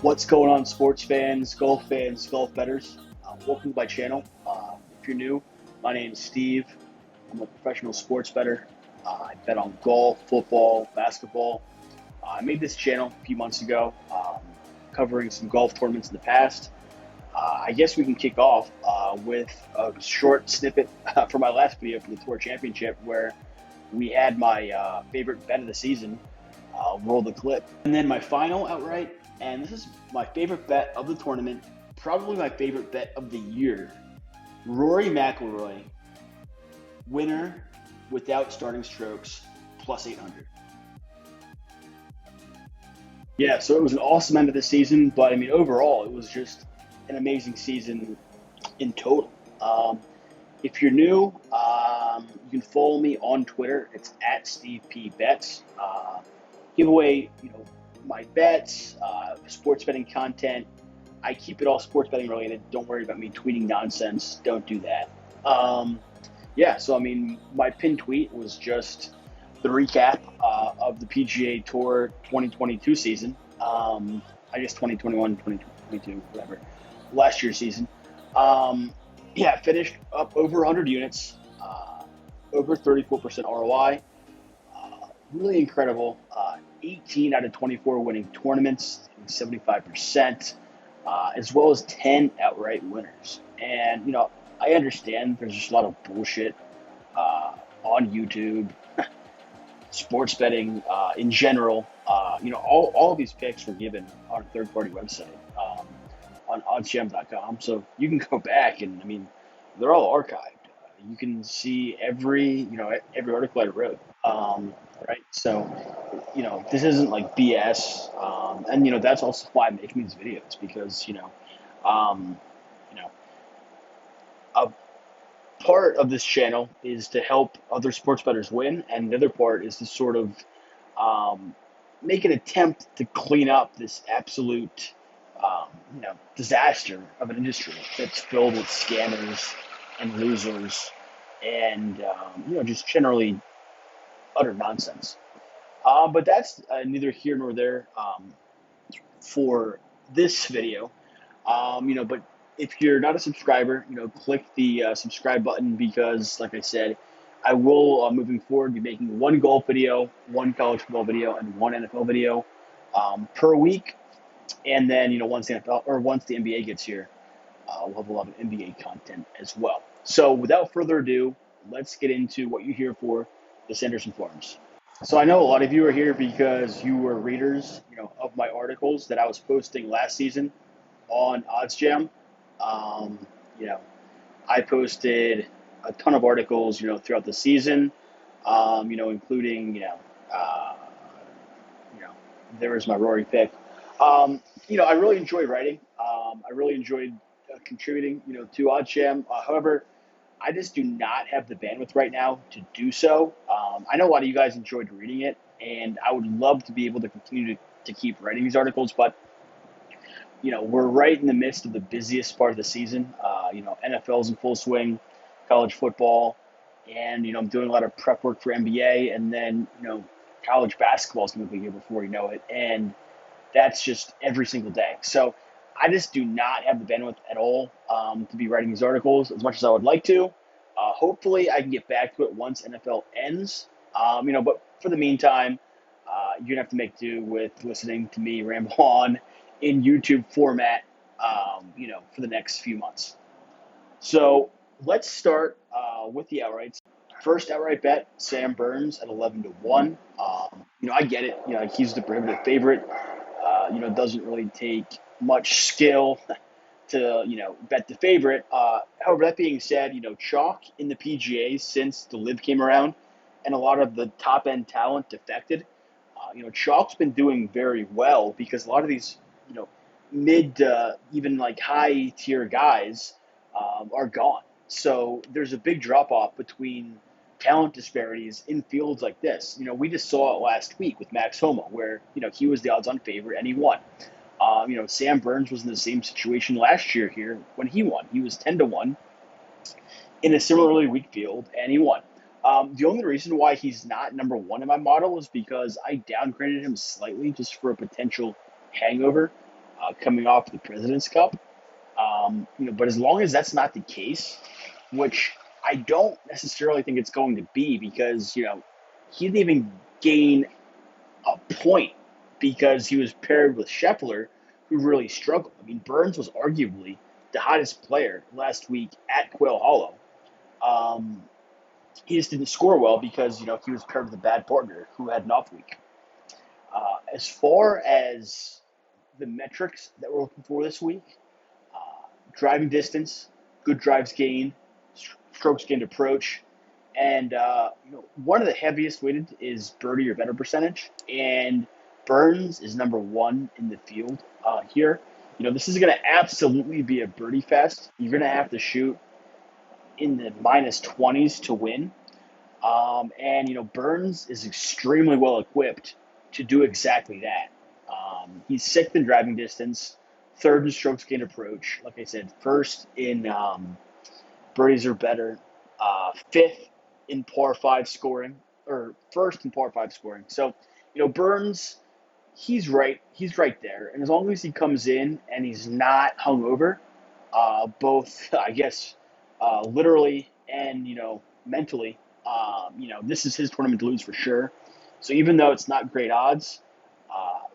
What's going on, sports fans, golf bettors? Welcome to my channel. If you're new, my name is Steve. I'm a professional sports bettor. I bet on golf, football, basketball. I made this channel a few months ago, covering some golf tournaments in the past. I guess we can kick off with a short snippet from my last video for the Tour Championship, where we had my favorite bet of the season. Roll the clip. And then my final outright, and this is my favorite bet of the tournament, probably my favorite bet of the year. Rory McIlroy, winner without starting strokes, plus 800. Yeah, so it was an awesome end of the season, but I mean, overall, it was just an amazing season in total. If you're new, you can follow me on Twitter. It's at Steve P Bets. Give away, my bets, sports betting content. I keep it all sports betting related. Don't worry about me tweeting nonsense. Don't do that. So I mean, my pinned tweet was just the recap of the PGA Tour 2022 season. I guess 2021, 2022, whatever. Last year's season. Finished up over 100 units, over 34% ROI. Really incredible. 18 out of 24 winning tournaments, 75%, as well as 10 outright winners. And, I understand there's just a lot of bullshit on YouTube, sports betting in general. All of these picks were given on a third-party website, on oddsjam.com. So you can go back and, I mean, they're all archived. You can see every article I wrote. Right. So, this isn't like BS. And that's also why I'm making these videos, because, a part of this channel is to help other sports bettors win. And the other part is to sort of, make an attempt to clean up this absolute, disaster of an industry that's filled with scammers and losers and, just generally utter nonsense. But that's neither here nor there for this video. But if you're not a subscriber, click the subscribe button, because, like I said, I will, moving forward, be making one golf video, one college football video, and one NFL video per week. And then, once the NBA gets here, we'll have a lot of NBA content as well. So without further ado, let's get into what you're here for, the Sanderson Farms. So I know a lot of you are here because you were readers, of my articles that I was posting last season on OddsJam. I posted a ton of articles, throughout the season, including, there was my Rory pick. I really enjoy writing. I really enjoyed contributing, to OddsJam. However, I just do not have the bandwidth right now to do so. I know a lot of you guys enjoyed reading it, and I would love to be able to continue to keep writing these articles, but, we're right in the midst of the busiest part of the season. NFL's in full swing, college football, and, I'm doing a lot of prep work for NBA, and then, college basketball is going to be here before you know it, and that's just every single day. So I just do not have the bandwidth at all to be writing these articles as much as I would like to. Hopefully I can get back to it once NFL ends. But for the meantime, you're going to have to make do with listening to me ramble on in YouTube format, for the next few months. So let's start with the outrights. First outright bet, Sam Burns at 11-1. I get it. He's the prohibitive favorite. Doesn't really take much skill to, bet the favorite. However, that being said, chalk in the PGA since the LIV came around and a lot of the top-end talent defected, chalk's been doing very well because a lot of these, mid to even like high-tier guys are gone. So there's a big drop-off between talent disparities in fields like this. We just saw it last week with Max Homa, where, he was the odds-on favorite and he won. Sam Burns was in the same situation last year here when he won. He was 10-1 in a similarly weak field, and he won. The only reason why he's not number one in my model is because I downgraded him slightly just for a potential hangover. coming off the President's Cup. But as long as that's not the case, which I don't necessarily think it's going to be, because he didn't even gain a point because he was paired with Scheffler, who really struggled. I mean, Burns was arguably the hottest player last week at Quail Hollow. Um, he just didn't score well because he was paired with a bad partner who had an off week. As far as the metrics that we're looking for this week, driving distance, good drives gained, strokes gained approach, and one of the heaviest weighted is birdie or better percentage, and Burns is number one in the field here. This is going to absolutely be a birdie fest. You're going to have to shoot in the minus 20s to win. And Burns is extremely well equipped to do exactly that. He's sixth in driving distance, third in strokes gained approach. Like I said, first in birdies or better, fifth in par five scoring, or first in par five scoring. So, Burns, he's right there. And as long as he comes in and he's not hungover, both I guess literally and mentally, this is his tournament to lose for sure. So even though it's not great odds,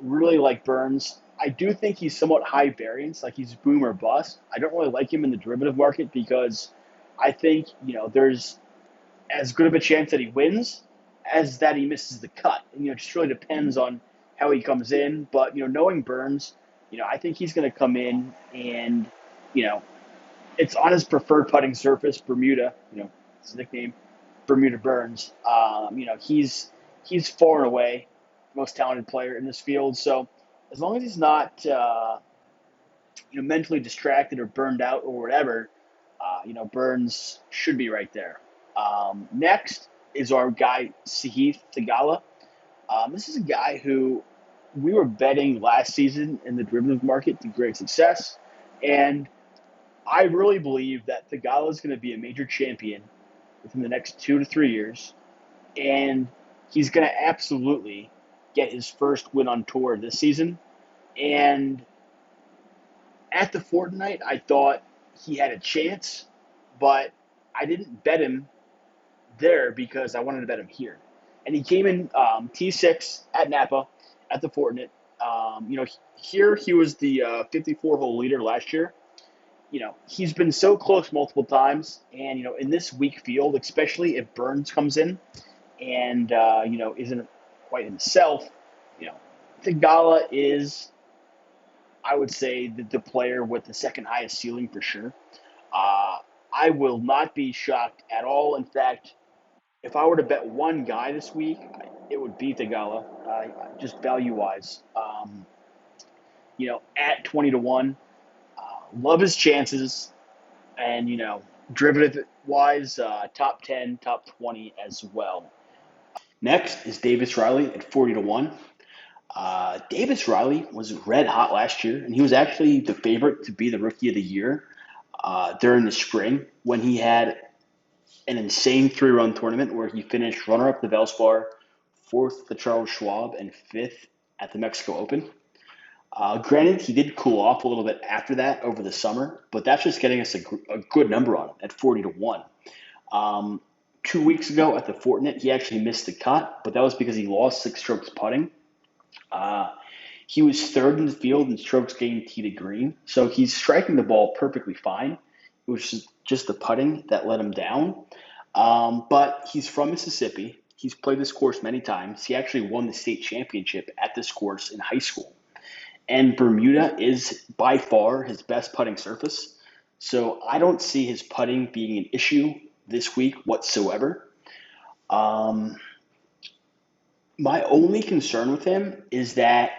really like Burns. I do think he's somewhat high variance, like he's boom or bust. I don't really like him in the derivative market because I think there's as good of a chance that he wins as that he misses the cut. And it just really depends on how he comes in. But knowing Burns, I think he's going to come in and it's on his preferred putting surface, Bermuda. His nickname, Bermuda Burns. He's far and away the most talented player in this field. So as long as he's not mentally distracted or burned out or whatever, Burns should be right there. Next is our guy Sahith Theegala. This is a guy who we were betting last season in the derivative market to great success, and I really believe that Theegala is going to be a major champion within the next 2 to 3 years, and he's going to absolutely get his first win on tour this season. And at the Fortnite, I thought he had a chance, but I didn't bet him there because I wanted to bet him here. And he came in T6 at Napa at the Fortnite. Here he was the 54-hole leader last year. He's been so close multiple times, and in this weak field, especially if Burns comes in and isn't quite himself, Theegala is, I would say, the player with the second highest ceiling for sure. I will not be shocked at all. In fact, if I were to bet one guy this week, it would be Theegala, just value wise. At 20 to 1. Love his chances, and derivative wise, top 10, top 20 as well. Next is Davis Riley at 40 to 1. Davis Riley was red hot last year, and he was actually the favorite to be the rookie of the year during the spring when he had an insane 3-run tournament where he finished runner-up at the Valspar, fourth at the Charles Schwab, and fifth at the Mexico Open. Granted, he did cool off a little bit after that over the summer, but that's just getting us a good number on him at 40 to 1. 2 weeks ago at the Fortinet, he actually missed the cut, but that was because he lost 6 strokes putting. He was third in the field in strokes gained tee to green, so he's striking the ball perfectly fine. It was just the putting that let him down. But he's from Mississippi. He's played this course many times. He actually won the state championship at this course in high school. And Bermuda is by far his best putting surface. So I don't see his putting being an issue this week whatsoever. My only concern with him is that,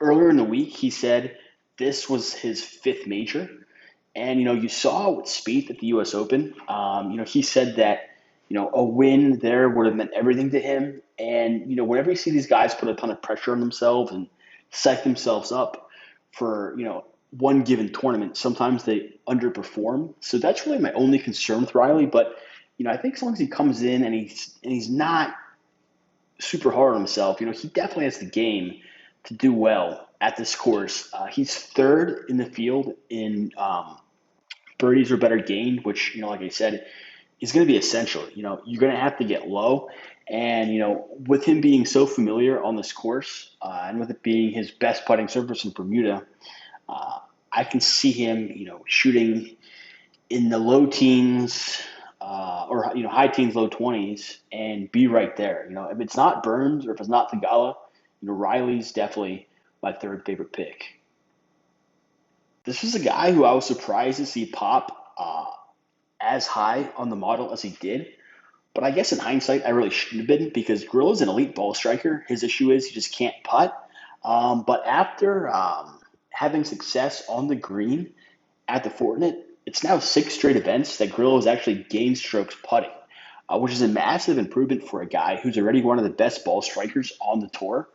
earlier in the week he said this was his 5th major. And, you saw with Spieth at the U.S. Open, he said that, a win there would have meant everything to him. And, whenever you see these guys put a ton of pressure on themselves and psych themselves up for, one given tournament, sometimes they underperform. So that's really my only concern with Riley. But, I think as long as he comes in and he's not super hard on himself, he definitely has the game to do well at this course. He's third in the field in birdies or better gained, which, like I said, is going to be essential. You're going to have to get low. And, with him being so familiar on this course and with it being his best putting surface in Bermuda, uh, I can see him, shooting in the low teens or high teens, low 20s, and be right there. If it's not Burns or if it's not Thigala, Riley's definitely my third favorite pick. This was a guy who I was surprised to see pop as high on the model as he did. But I guess in hindsight, I really shouldn't have been because Grillo's an elite ball striker. His issue is he just can't putt. But after having success on the green at the Fortinet, it's now 6 straight events that Grillo has actually gained strokes putting, which is a massive improvement for a guy who's already one of the best ball strikers on the tour.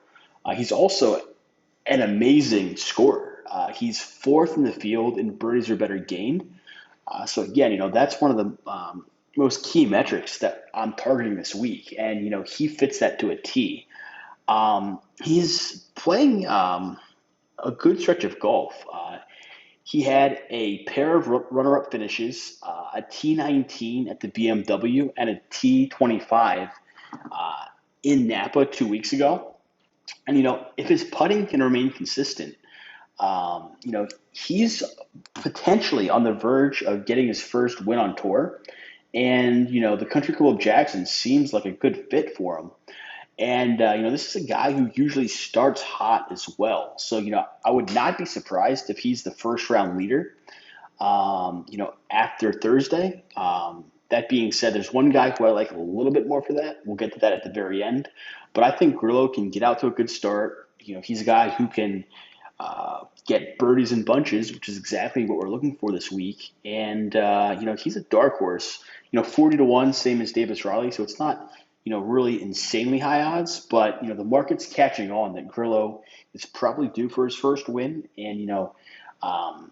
He's also an amazing scorer. He's fourth in the field in birdies or better gained. So again, that's one of the most key metrics that I'm targeting this week, and he fits that to a T. He's playing a good stretch of golf. He had a pair of runner-up finishes, a T19 at the BMW and a T25 uh, in Napa 2 weeks ago. And if his putting can remain consistent, he's potentially on the verge of getting his first win on tour. And, the Country Club of Jackson seems like a good fit for him. And, this is a guy who usually starts hot as well. So, I would not be surprised if he's the first round leader, after Thursday. That being said, there's one guy who I like a little bit more for that. We'll get to that at the very end. But I think Grillo can get out to a good start. He's a guy who can get birdies in bunches, which is exactly what we're looking for this week. And, he's a dark horse, 40-1, same as Davis Riley. So it's not, really insanely high odds, but, the market's catching on that Grillo is probably due for his first win. And, um,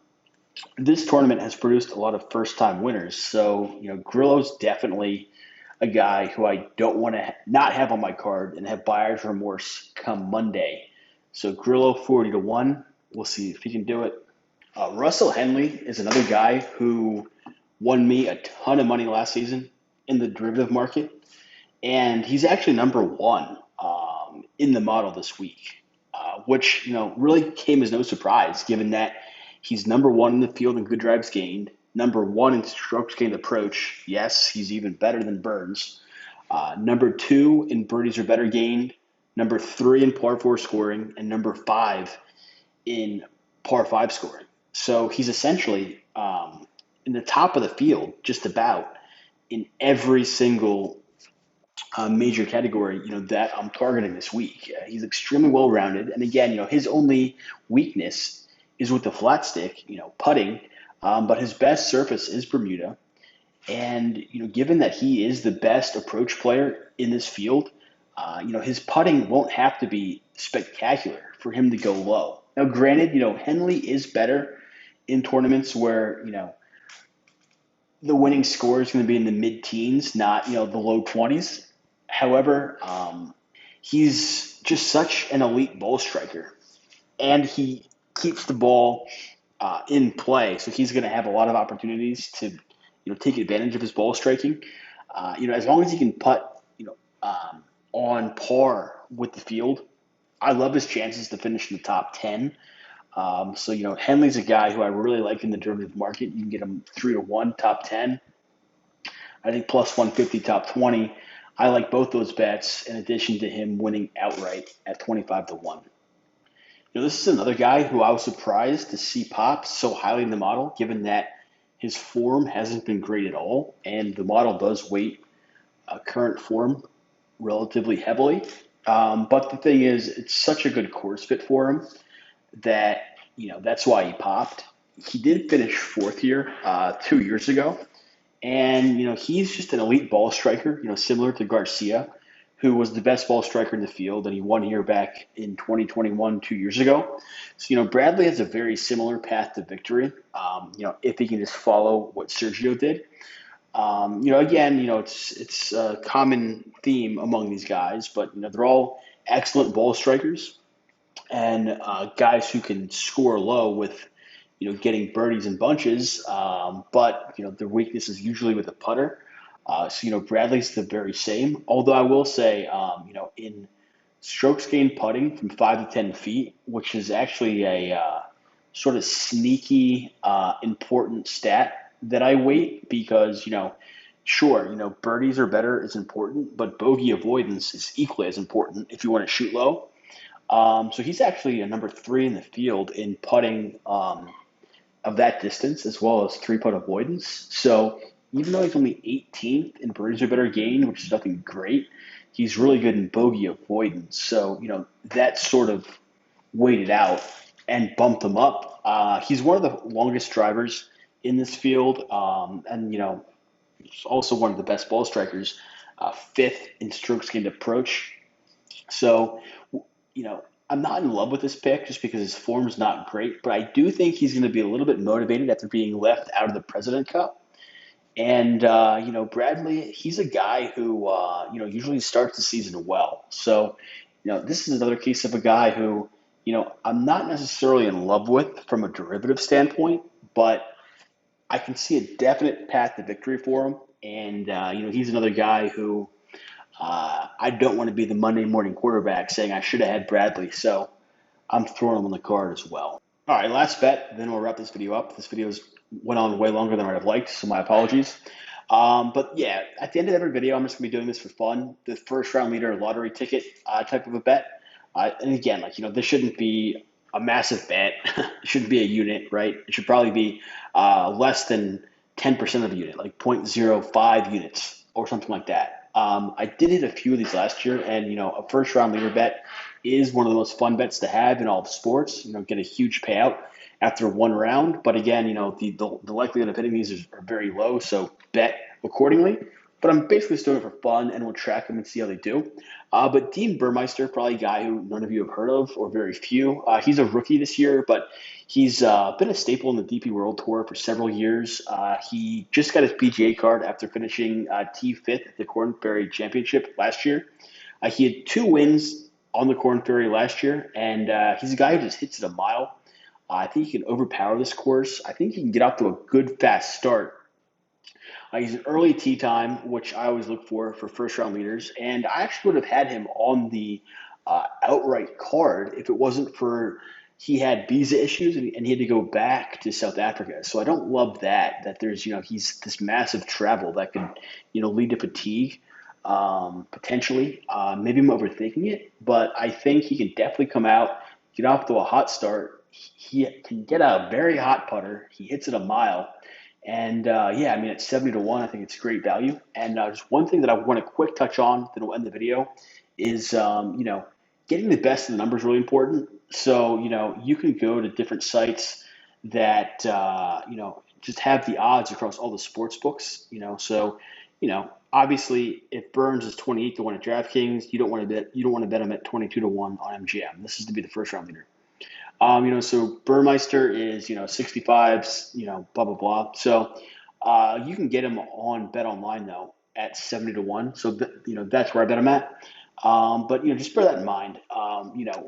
this tournament has produced a lot of first-time winners. So, Grillo's definitely a guy who I don't want to not have on my card and have buyer's remorse come Monday. So Grillo 40-1. We'll see if he can do it. Russell Henley is another guy who won me a ton of money last season in the derivative market, and he's actually number one in the model this week, which really came as no surprise given that he's number one in the field in good drives gained, number one in strokes gained approach. Yes, he's even better than Burns. Number two in birdies or better gained, number three in par four scoring, and number five in par five scoring. So he's essentially in the top of the field, just about in every single major category, that I'm targeting this week. He's extremely well rounded, and again, his only weakness is with the flat stick, putting. But his best surface is Bermuda, and given that he is the best approach player in this field, his putting won't have to be spectacular for him to go low. Now, granted, Henley is better in tournaments where the winning score is going to be in the mid-teens, not the low 20s. However, he's just such an elite ball striker, and he keeps the ball in play, so he's going to have a lot of opportunities to take advantage of his ball striking. As long as he can putt on par with the field, I love his chances to finish in the top 10. So Henley's a guy who I really like in the derivative market. You can get him 3-1 top 10. I think plus 150 top 20. I like both those bets in addition to him winning outright at 25-1. This is another guy who I was surprised to see pop so highly in the model, given that his form hasn't been great at all, and the model does weight current form relatively heavily. But the thing is, it's such a good course fit for him that that's why he popped. He did finish fourth here 2 years ago, and he's just an elite ball striker. Similar to Garcia, who was the best ball striker in the field, and he won here back in 2021 2 years ago. So Bradley has a very similar path to victory. If he can just follow what Sergio did. Again, it's a common theme among these guys, but they're all excellent ball strikers. and guys who can score low with, getting birdies and bunches. But their weakness is usually with the putter. So Bradley's the very same. Although I will say, in strokes gained putting from 5 to 10 feet, which is actually a sort of sneaky important stat that I weight because sure, birdies are better is important, but bogey avoidance is equally as important if you want to shoot low. So he's actually a number three in the field in putting of that distance, as well as three putt avoidance. So even though he's only 18th in birdies are better gain, which is nothing great, he's really good in bogey avoidance. So that sort of weighted out and bumped him up. He's one of the longest drivers in this field, and he's also one of the best ball strikers, fifth in strokes gained approach. So, I'm not in love with this pick just because his form's not great, but I do think he's going to be a little bit motivated after being left out of the President Cup. And, Bradley, he's a guy who, usually starts the season well. So, this is another case of a guy who, I'm not necessarily in love with from a derivative standpoint, but I can see a definite path to victory for him. And, he's another guy who I don't want to be the Monday morning quarterback saying I should have had Bradley. So I'm throwing him on the card as well. All right, last bet, then we'll wrap this video up. This video's went on way longer than I'd have liked, so my apologies. But yeah, at the end of every video, I'm just gonna be doing this for fun. The first round leader lottery ticket type of a bet. And again, this shouldn't be a massive bet. It shouldn't be a unit, right? It should probably be less than 10% of a unit, like 0.05 units or something like that. I did hit a few of these last year, and a first round leader bet is one of the most fun bets to have in all of sports. Get a huge payout after one round, but again, the likelihood of hitting these are very low, so bet accordingly. But I'm basically just doing it for fun, and we'll track them and see how they do. But Dean Burmeister, probably a guy who none of you have heard of, or very few. He's a rookie this year, but he's been a staple in the DP World Tour for several years. He just got his PGA card after finishing T5th at the Corn Ferry Championship last year. He had 2 wins on the Corn Ferry last year, and he's a guy who just hits it a mile. I think he can overpower this course. I think he can get off to a good, fast start. He's an early tee time, which I always look for first round leaders. And I actually would have had him on the outright card if it wasn't for he had visa issues and he had to go back to South Africa. So I don't love that there's, he's this massive travel that could, lead to fatigue potentially. Maybe I'm overthinking it, but I think he can definitely come out, get off to a hot start. He can get a very hot putter. He hits it a mile. And yeah, I mean, at 70 to 1, I think it's great value. And just one thing that I want to quick touch on, then we'll end the video, is getting the best of the numbers is really important. So you can go to different sites that just have the odds across all the sports books. So obviously, if Burns is 28 to 1 at DraftKings, you don't want to bet him at 22 to 1 on MGM. This is to be the first round leader. So Burmeister is, 65s, blah, blah, blah. So you can get him on Bet Online, though, at 70 to 1. So, that's where I bet him at. But, just bear that in mind.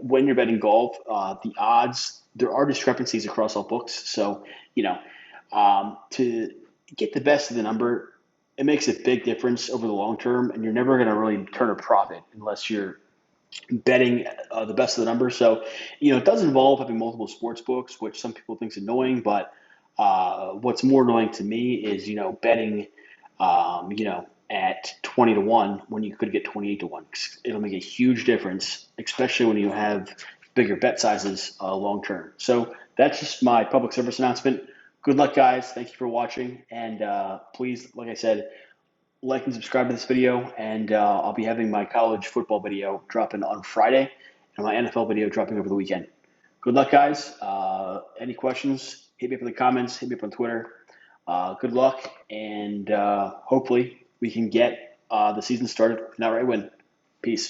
When you're betting golf, the odds, there are discrepancies across all books. So, to get the best of the number, it makes a big difference over the long term. And you're never going to really turn a profit unless you're betting the best of the numbers. So, it does involve having multiple sports books, which some people think is annoying, but what's more annoying to me is, betting, at 20 to 1 when you could get 28 to 1. It'll make a huge difference, especially when you have bigger bet sizes long term. So that's just my public service announcement. Good luck, guys. Thank you for watching. And please, like I said, like and subscribe to this video, and I'll be having my college football video dropping on Friday and my NFL video dropping over the weekend. Good luck, guys. Any questions, hit me up in the comments, hit me up on Twitter. Good luck, and hopefully we can get the season started with an outright win. Peace.